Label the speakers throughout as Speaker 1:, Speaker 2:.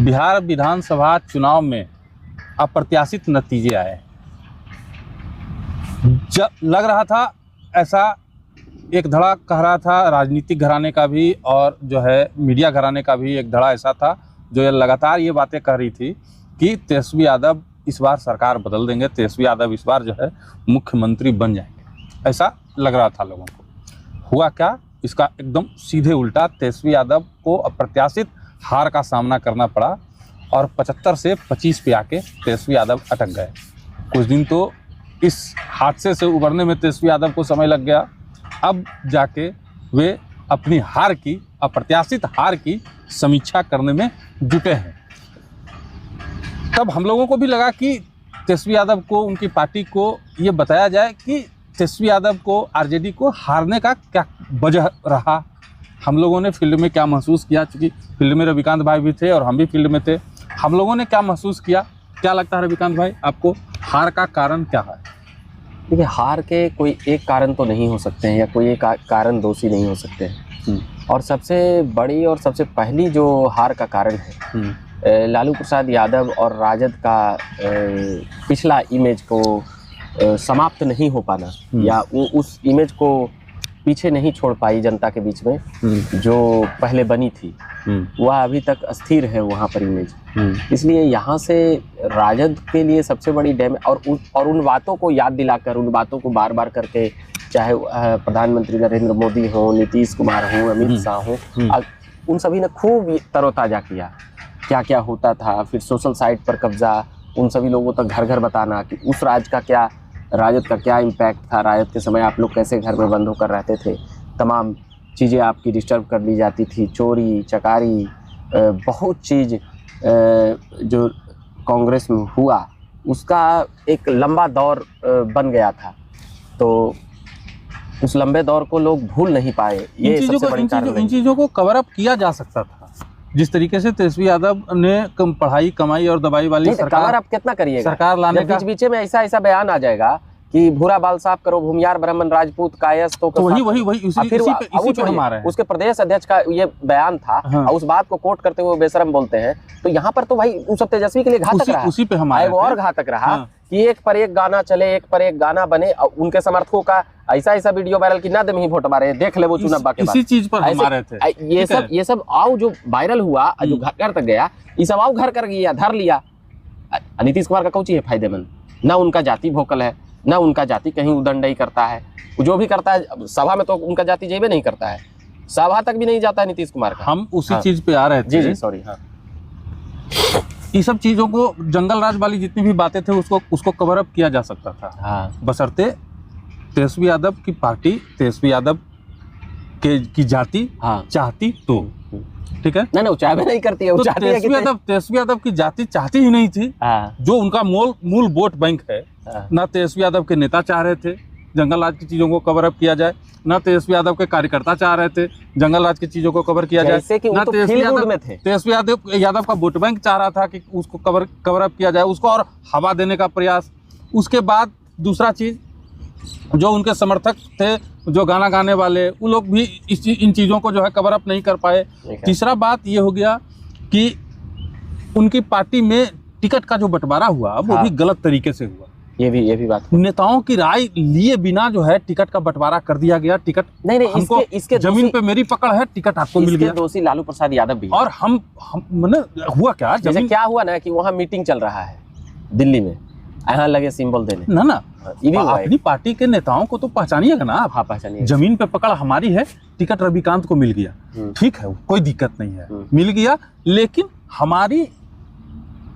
Speaker 1: बिहार विधानसभा चुनाव में अप्रत्याशित नतीजे आए। लग रहा था ऐसा, एक धड़ा कह रहा था राजनीतिक घराने का भी और जो है मीडिया घराने का भी एक धड़ा ऐसा था जो लगातार ये बातें कह रही थी कि तेजस्वी यादव इस बार सरकार बदल देंगे, तेजस्वी यादव इस बार जो है मुख्यमंत्री बन जाएंगे, ऐसा लग रहा था लोगों को। हुआ क्या, इसका एकदम सीधे उल्टा, तेजस्वी यादव को अप्रत्याशित हार का सामना करना पड़ा और 75 से 25 पे आके तेजस्वी यादव अटक गए। कुछ दिन तो इस हादसे से उबरने में तेजस्वी यादव को समय लग गया। अब जाके वे अपनी हार की, अप्रत्याशित हार की समीक्षा करने में जुटे हैं। तब हम लोगों को भी लगा कि तेजस्वी यादव को, उनकी पार्टी को ये बताया जाए कि तेजस्वी यादव को, आरजेडी को हारने का क्या वजह रहा। हम लोगों ने फील्ड में क्या महसूस किया, चूँकि फील्ड में रविकांत भाई भी थे और हम भी फील्ड में थे, हम लोगों ने क्या महसूस किया, क्या लगता है रविकांत भाई आपको, हार का कारण क्या है?
Speaker 2: देखिए, हार के कोई एक कारण तो नहीं हो सकते हैं या कोई एक कारण दोषी नहीं हो सकते हैं। और सबसे बड़ी और सबसे पहली जो हार का कारण है, लालू प्रसाद यादव और राजद का पिछला इमेज को समाप्त नहीं हो पाना या उस इमेज को पीछे नहीं छोड़ पाई जनता के बीच में जो पहले बनी थी, वह अभी तक अस्थिर है वहाँ पर इमेज। इसलिए यहाँ से राजद के लिए सबसे बड़ी डैम और उन बातों को याद दिलाकर, उन बातों को बार बार करके, चाहे प्रधानमंत्री नरेंद्र मोदी हो, नीतीश कुमार हो, अमित शाह हो, उन सभी ने खूब तरोताज़ा किया क्या क्या होता था। फिर सोशल साइट पर कब्जा, उन सभी लोगों तक घर घर बताना कि उस राजद का क्या इम्पैक्ट था, राजद के समय आप लोग कैसे घर में बंद होकर रहते थे, तमाम चीज़ें आपकी डिस्टर्ब कर ली जाती थी, चोरी चकारी, बहुत चीज़ जो कांग्रेस में हुआ, उसका एक लंबा दौर बन गया था। तो उस लंबे दौर को लोग भूल नहीं पाए। ये सबसे बड़ी कारण है।
Speaker 1: इन चीज़ों को कवर अप किया जा सकता था जिस तरीके से तेजस्वी यादव ने पढ़ाई, कमाई और दवाई वाली सरकार,
Speaker 2: कवर अप कितना करिएगा,
Speaker 1: सरकार लाने का
Speaker 2: बीच में ऐसा बयान आ जाएगा कि भूरा बाल साफ करो, भूमियार ब्राह्मण राजपूत कायस्थ तो
Speaker 1: वही उसी पे हम आ रहे हैं।
Speaker 2: उसके प्रदेश अध्यक्ष का ये बयान था। हाँ। और उस बात को कोट करते हुए बेशरम बोलते हैं। तो यहाँ पर तो भाई उस सब तेजस्वी के लिए घातक रहा,
Speaker 1: उसी पे हम आए
Speaker 2: और घातक रहा कि एक पर एक गाना चले, एक पर एक गाना बने। उनके समर्थकों का ऐसा वीडियो वायरल की ना दे ही वोट मारे, देख ले वो चुनाव के बाद।
Speaker 1: इसी चीज पर हम आ रहे थे।
Speaker 2: ये सब आओ जो वायरल हुआ, जो घर तक गया, ये सब आओ घर कर गया, धर लिया। नीतीश कुमार का कौन चीज है फायदेमंद? ना उनका जाति भोकल है, ना उनका जाति कहीं उदंडई करता है। जो भी करता है सभा में तो उनका जाति जेबे नहीं करता है, सभा तक भी नहीं जाता है नीतीश कुमार का।
Speaker 1: हम उसी चीज पे आ रहे थे।
Speaker 2: जी सॉरी। हाँ,
Speaker 1: ये सब चीजों को, जंगल राज वाली जितनी भी बातें थे उसको कवर अप किया जा सकता था।
Speaker 2: हाँ।
Speaker 1: बशर्ते तेजस्वी यादव की पार्टी, तेजस्वी यादव की जाति चाहती तो, ठीक है ना,
Speaker 2: चाहे नहीं करती है, वो चाहती है।
Speaker 1: तेजस्वी यादव की जाति चाहती ही नहीं थी। जो उनका मूल वोट बैंक है, ना तेजस्वी यादव के नेता चाह रहे थे जंगल राज की चीजों को कवर अप किया जाए, ना तेजस्वी यादव के कार्यकर्ता चाह रहे थे जंगल राज की चीजों को कवर किया जाए, ना तेजस्वी यादव का वोट बैंक चाह रहा था कि उसको कवर अप किया जाए, उसको और हवा देने का प्रयास। उसके बाद दूसरा चीज, जो उनके समर्थक थे, जो गाना गाने वाले, वो लोग भी इन चीज़ों को जो है कवर अप नहीं कर पाए। तीसरा बात ये हो गया कि उनकी पार्टी में टिकट का जो बंटवारा हुआ वो भी गलत तरीके से हुआ।
Speaker 2: ये भी बात,
Speaker 1: नेताओं की राय लिए बिना जो है टिकट का बंटवारा कर दिया गया। टिकट नहीं, इसके जमीन पे मेरी पकड़ है, टिकट आपको मिल गया।
Speaker 2: दोषी लालू प्रसाद यादव भी।
Speaker 1: और हम हुआ क्या,
Speaker 2: जैसे क्या हुआ ना कि वहाँ मीटिंग चल रहा है दिल्ली में, यहाँ लगे सिंबल देने
Speaker 1: ना अपनी पार्टी के नेताओं को तो पहचानिएगा ना आप।
Speaker 2: हाँ, पहचानिए।
Speaker 1: जमीन पे पकड़ हमारी है, टिकट रविकांत को मिल गया, ठीक है, कोई दिक्कत नहीं है, मिल गया, लेकिन हमारी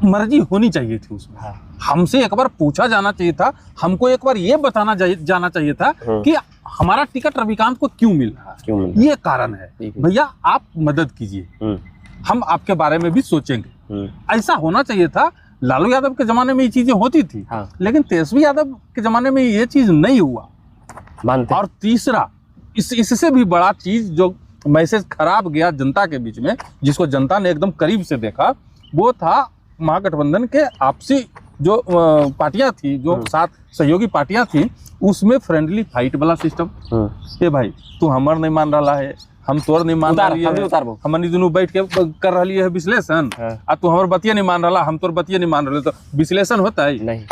Speaker 1: मर्जी होनी चाहिए थी उसमें। हाँ। हमसे एक बार पूछा जाना चाहिए था, हमको एक बार ये बताना जाना चाहिए था कि हमारा टिकट रविकांत को क्यों मिल रहा है, ये कारण है, भैया आप मदद कीजिए, हम आपके बारे में भी सोचेंगे। ऐसा होना चाहिए था। लालू यादव के जमाने में ये चीजें होती थी। हाँ। लेकिन तेजस्वी यादव के जमाने में ये चीज नहीं हुआ। और तीसरा, इससे भी बड़ा चीज जो मैसेज खराब गया जनता के बीच में, जिसको जनता ने एकदम करीब से देखा, वो था महागठबंधन के आपसी जो पार्टियां थी, जो साथ सहयोगी पार्टियां थी, उसमें फ्रेंडली फाइट वाला सिस्टम। ये भाई तू हमर नहीं मान रहा है, हम तोर नहीं मान रही
Speaker 2: हम भी उतारबो।
Speaker 1: हमनी दोनों बैठ के कर रही है विश्लेषण। आ तू हमार बतिया नहीं मान रहा, हम तोर बतिया नहीं मान रहे, तो विश्लेषण होता है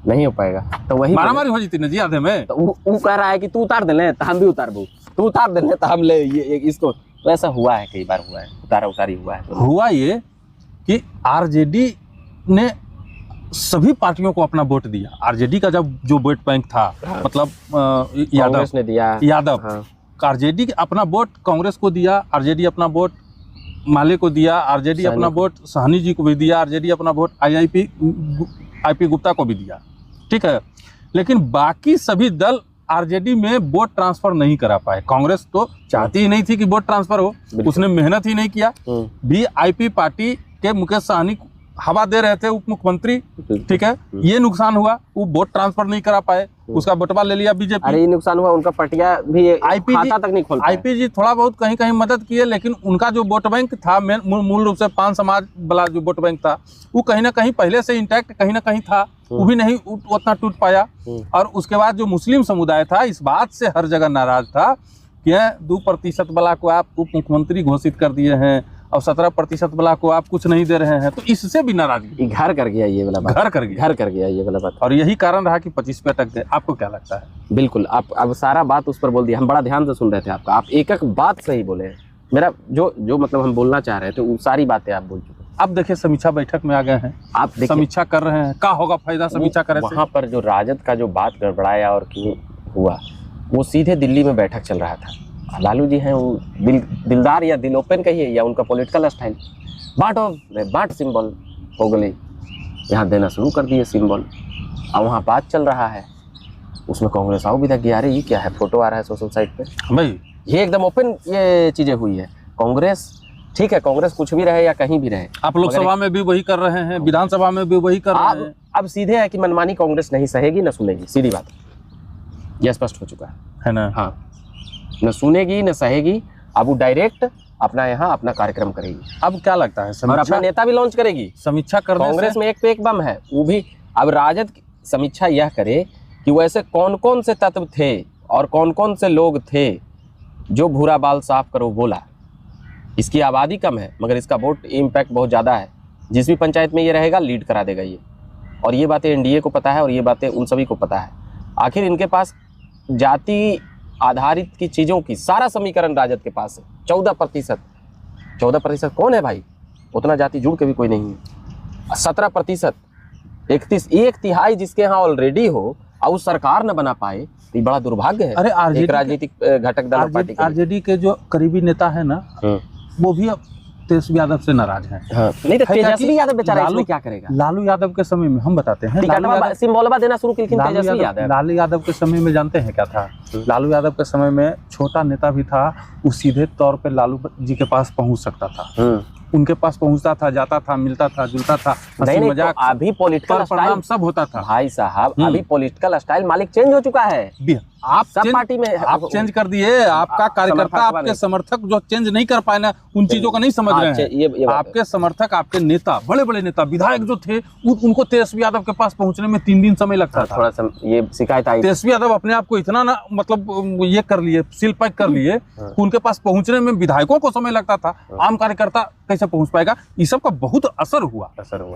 Speaker 2: नहीं हो पाएगा। तो वही
Speaker 1: मारामारी हो जाती ना जी आधे में।
Speaker 2: तो वो कह रहा है कि तू उतार दे ले तो हम भी उतारबो, तू उतार दे ले तो हम ले ये इसको। तो ऐसा हुआ है, कई बार हुआ है, उतारा उतारी हुआ है।
Speaker 1: हुआ ये कि आरजेडी ने सभी पार्टियों को अपना वोट दिया। आरजेडी का जब जो वोट बैंक था, मतलब यादव
Speaker 2: ने दिया,
Speaker 1: यादव आरजेडी अपना वोट कांग्रेस को दिया, आरजेडी अपना वोट माले को दिया, आरजेडी अपना वोट साहनी जी को भी दिया, आरजेडी अपना वोट आईपी गुप्ता को भी दिया, ठीक है। लेकिन बाकी सभी दल आरजेडी में वोट ट्रांसफर नहीं करा पाए। कांग्रेस तो चाहती ही नहीं थी कि वोट ट्रांसफर हो, उसने मेहनत ही नहीं किया। वीआईपी पार्टी के मुकेश सहनी हवा दे रहे थे उप मुख्यमंत्री, ठीक है, ये नुकसान हुआ, वो वोट ट्रांसफर नहीं करा पाए, उसका बटवा ले लिया बीजेपी।
Speaker 2: अरे ये नुकसान हुआ, उनका पटिया भी खाता तक नहीं खोल पाया।
Speaker 1: आईपी थोड़ा बहुत कहीं कहीं मदद किए, लेकिन उनका जो वोट बैंक था मूल रूप से पान समाज वाला जो वोट बैंक था, वो कहीं ना कहीं पहले से इंटैक्ट कहीं ना कहीं था, वो भी नहीं उतना टूट पाया। और उसके बाद जो मुस्लिम समुदाय था, इस बात से हर जगह नाराज था कि 2% वाला को आप उप मुख्यमंत्री घोषित कर दिए हैं और 17% वाला को आप कुछ नहीं दे रहे हैं, तो इससे भी नाराजगी
Speaker 2: घर कर गया ये वाला बात, घर कर गया ये वाला बात।
Speaker 1: और यही कारण रहा कि 25 पे अटक गए। आपको क्या लगता है?
Speaker 2: बिल्कुल, आप अब सारा बात उस पर बोल दिया। हम बड़ा ध्यान से सुन रहे थे आपका, आप एक एक बात सही बोले हैं। मेरा जो मतलब हम बोलना चाह रहे थे वो सारी बातें आप बोल चुके।
Speaker 1: अब देखिए समीक्षा बैठक में आ गए हैं, आप समीक्षा कर रहे हैं, क्या होगा फायदा समीक्षा करे?
Speaker 2: वहाँ पर जो राजद का जो बात गड़बड़ाया और क्यों हुआ, वो सीधे दिल्ली में बैठक चल रहा था। लालू जी हैं वो दिलदार या दिल ओपन कहिए या उनका पॉलिटिकल स्टाइल, बाट सिंबल हो गई, यहाँ देना शुरू कर दिए सिंबल। और वहाँ बात चल रहा है, उसमें कांग्रेस आओ भी तक गया, अरे ये क्या है, फोटो आ रहा है सोशल साइट पे
Speaker 1: भाई, ये
Speaker 2: एकदम ओपन ये चीजें हुई है। कांग्रेस ठीक है, कांग्रेस कुछ भी रहे या कहीं भी रहे,
Speaker 1: आप लोकसभा में भी वही कर रहे हैं, विधानसभा में भी वही कर रहे हैं।
Speaker 2: अब सीधे है कि मनमानी कांग्रेस नहीं सहेगी न सुनेगी, सीधी बात यह स्पष्ट हो चुका है ना। हाँ, न सुनेगी न सहेगी, अब वो डायरेक्ट अपना यहाँ अपना कार्यक्रम करेगी।
Speaker 1: अब क्या लगता है,
Speaker 2: और अपना नेता भी लॉन्च करेगी समीक्षा करने। कांग्रेस में एक पे एक बम है, वो भी अब राजद समीक्षा यह करे कि वैसे कौन कौन से तत्व थे और कौन कौन से लोग थे जो भूरा बाल साफ करो बोला। इसकी आबादी कम है मगर इसका वोट इम्पैक्ट बहुत ज़्यादा है। जिस भी पंचायत में ये रहेगा लीड करा देगा ये, और ये बातें एनडीए को पता है और ये बातें उन सभी को पता है। आखिर इनके पास जाति आधारित की चीज़ों की सारा समीकरण राजद के पास है। 14% कौन है भाई, उतना जाति जुड़ के भी कोई नहीं है। 17%, 1/3 जिसके यहाँ ऑलरेडी हो और उस सरकार न बना पाए, तो ये बड़ा दुर्भाग्य है।
Speaker 1: अरे
Speaker 2: एक राजनीतिक घटक दल पार्टी के
Speaker 1: आरजेडी के जो करीबी नेता है ना, वो भी अब तेजस्वी यादव से नाराज हैं।
Speaker 2: हाँ। नहीं तो तेजस्वी यादव बेचारा इसमें क्या करेगा?
Speaker 1: लालू यादव के समय में हम बताते हैं,
Speaker 2: सिंबलवा देना शुरू की तेजस्वी यादव।
Speaker 1: लालू यादव के समय में जानते हैं क्या था? लालू यादव के समय में छोटा नेता भी था, वो सीधे तौर पे लालू जी के पास पहुंच सकता था, उनके पास पहुंचता था, जाता था, मिलता था, जुलता था, हंसी मजाक,
Speaker 2: तो अभी पॉलिटिकल
Speaker 1: स्टाइल सब होता था।
Speaker 2: भाई साहब, अभी पॉलिटिकल स्टाइल मालिक चेंज हो चुका है।
Speaker 1: आप
Speaker 2: सब पार्टी में
Speaker 1: आप चेंज कर दिए। आपका कार्यकर्ता, आपके समर्थक जो चेंज नहीं कर पाए ना, उन चीजों का नहीं समझ रहे हैं। आपके समर्थक, आपके नेता, बड़े बड़े नेता, विधायक जो थे, उनको तेजस्वी यादव के पास पहुंचने में 3 दिन समय लगता था।
Speaker 2: थोड़ा सा ये शिकायत आई।
Speaker 1: तेजस्वी यादव अपने आप को इतना ना मतलब ये कर लिए, सील पैक कर लिए, उनके पास पहुंचने में विधायकों को समय लगता था। आम कार्यकर्ता कैसे पहुंच पाएगा? ये सब का बहुत असर हुआ।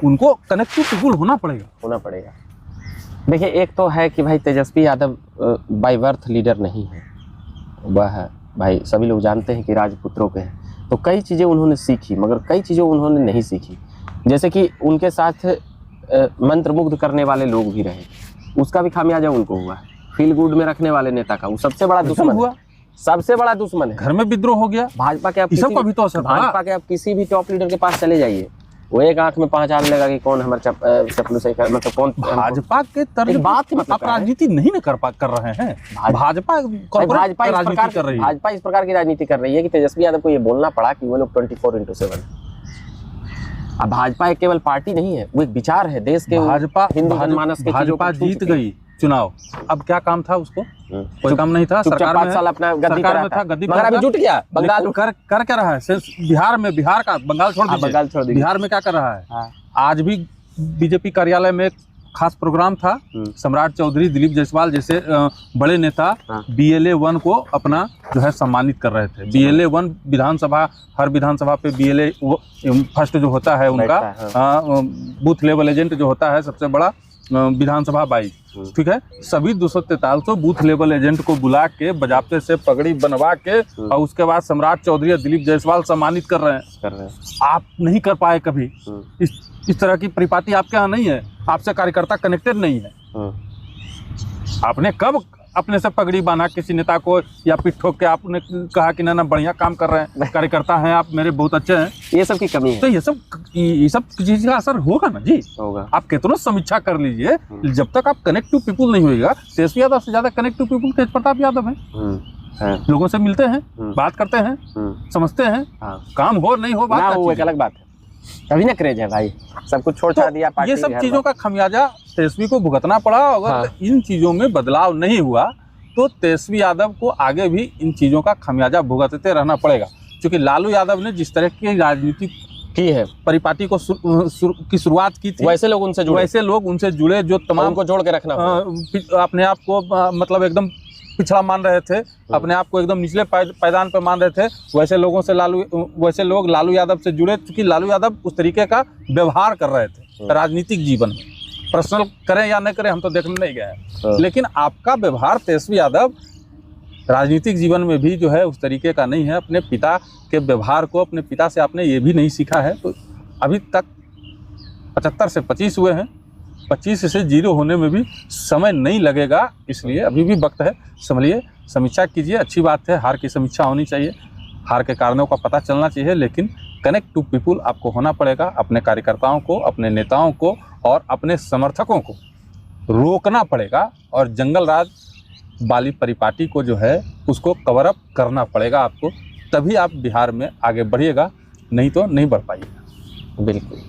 Speaker 1: उनको कनेक्टिव होना पड़ेगा।
Speaker 2: देखिए, एक तो है कि भाई Tejashwi Yadav by birth leader नहीं है, वह भाई सभी लोग जानते हैं कि राजपुत्रों के हैं, तो कई चीज़ें उन्होंने सीखी मगर कई चीज़ें उन्होंने नहीं सीखी। जैसे कि उनके साथ मंत्रमुग्ध करने वाले लोग भी रहे, उसका भी खामियाजा उनको हुआ। फील गुड में रखने वाले नेता का वो सबसे बड़ा दुश्मन हुआ, सबसे बड़ा दुश्मन है।
Speaker 1: घर में विद्रोह हो गया भाजपा के।
Speaker 2: भाजपा के आप किसी भी टॉप लीडर के पास चले जाइए, वो एक आंख में पहचान लेगा कि कौन हमारे चपलू से मतलब कौन।
Speaker 1: भाजपा के तर्ज बात मतलब राजनीति नहीं न कर रहे हैं। भाजपा
Speaker 2: इस प्रकार की राजनीति कर रही है कि तेजस्वी यादव को ये बोलना पड़ा कि वो लोग 24/7। अब भाजपा एक केवल पार्टी नहीं है, वो एक विचार है देश के।
Speaker 1: भाजपा
Speaker 2: हिंदू जनमानस के
Speaker 1: भाजपा जीत गई चुनाव, अब क्या काम था उसको? कोई काम नहीं था। सरकार में
Speaker 2: 5 साल अपना गद्दी
Speaker 1: में था, गद्दी
Speaker 2: मगर अभी जुट गया। बंगाल
Speaker 1: कर क्या रहा है? बिहार में, बिहार का बंगाल छोड़ दीजिए, बिहार में क्या कर रहा है? आज भी बीजेपी कार्यालय में खास प्रोग्राम था। सम्राट चौधरी, दिलीप जायसवाल जैसे बड़े नेता
Speaker 2: हाँ।
Speaker 1: BLA 1 को अपना जो है सम्मानित कर रहे थे। BLA 1 विधानसभा, हर विधानसभा पे BLA फर्स्ट जो होता है उनका बूथ लेवल एजेंट जो होता है सबसे बड़ा विधानसभा 22, ठीक है। सभी 243 बूथ लेवल एजेंट को बुला के बजाते से पगड़ी बनवा के और उसके बाद सम्राट चौधरी और दिलीप जायसवाल सम्मानित कर रहे हैं। आप नहीं कर पाए कभी। इस तरह की परिपाटी आपके यहाँ नहीं है। आपसे कार्यकर्ता कनेक्टेड नहीं है। आपने कब अपने से पगड़ी बांधा किसी नेता को या पीठ ठोक के आपने कहा कि ना बढ़िया काम कर रहे हैं, कार्यकर्ता हैं आप मेरे, बहुत अच्छे हैं।
Speaker 2: ये सब की कमी है।
Speaker 1: तो ये सब चीज का असर होगा ना जी,
Speaker 2: होगा।
Speaker 1: आप कितना समीक्षा कर लीजिए, जब तक आप कनेक्ट टू पीपुल नहीं होगा। तेजस्वी यादव से ज्यादा कनेक्ट टू पीपुल तेज प्रताप यादव है। लोगों से मिलते हैं, बात करते हैं, समझते हैं। काम हो नहीं हो बात
Speaker 2: वो एक अलग बात है। अभी ना क्रेज है भाई, सब कुछ छोड़ छाड़ दिया।
Speaker 1: ये सब चीजों का खमियाजा तेजस्वी को भुगतना पड़ा। अगर इन चीजों में बदलाव नहीं हुआ तो तेजस्वी यादव को आगे भी इन चीजों का खमियाजा भुगतते रहना पड़ेगा। क्योंकि लालू यादव ने जिस तरह की राजनीति
Speaker 2: की है, परिपाटी
Speaker 1: को की शुरुआत की थी,
Speaker 2: वैसे लोग उनसे जुड़े जो तमाम
Speaker 1: को जोड़ के रखना अपने आप को मतलब एकदम पिछड़ा मान रहे थे, अपने आप को एकदम निचले पायदान पर मान रहे थे, वैसे लोग लालू यादव से जुड़े। क्योंकि लालू यादव उस तरीके का व्यवहार कर रहे थे राजनीतिक जीवन में। पर्सनल करें या नहीं करें हम तो देखने नहीं गए, लेकिन आपका व्यवहार तेजस्वी यादव राजनीतिक जीवन में भी जो है उस तरीके का नहीं है। अपने पिता के व्यवहार को, अपने पिता से आपने ये भी नहीं सीखा है। तो अभी तक 75 से 25 हुए हैं, 25 से 0 होने में भी समय नहीं लगेगा। इसलिए अभी भी वक्त है, संभलिए, समीक्षा कीजिए। अच्छी बात है, हार की समीक्षा होनी चाहिए, हार के कारणों का पता चलना चाहिए, लेकिन कनेक्ट टू पीपुल आपको होना पड़ेगा। अपने कार्यकर्ताओं को, अपने नेताओं को और अपने समर्थकों को रोकना पड़ेगा और जंगल राज वाली परिपाटी को जो है उसको कवर अप करना पड़ेगा आपको। तभी आप बिहार में आगे बढ़िएगा, नहीं तो नहीं बढ़ पाइएगा।
Speaker 2: बिल्कुल।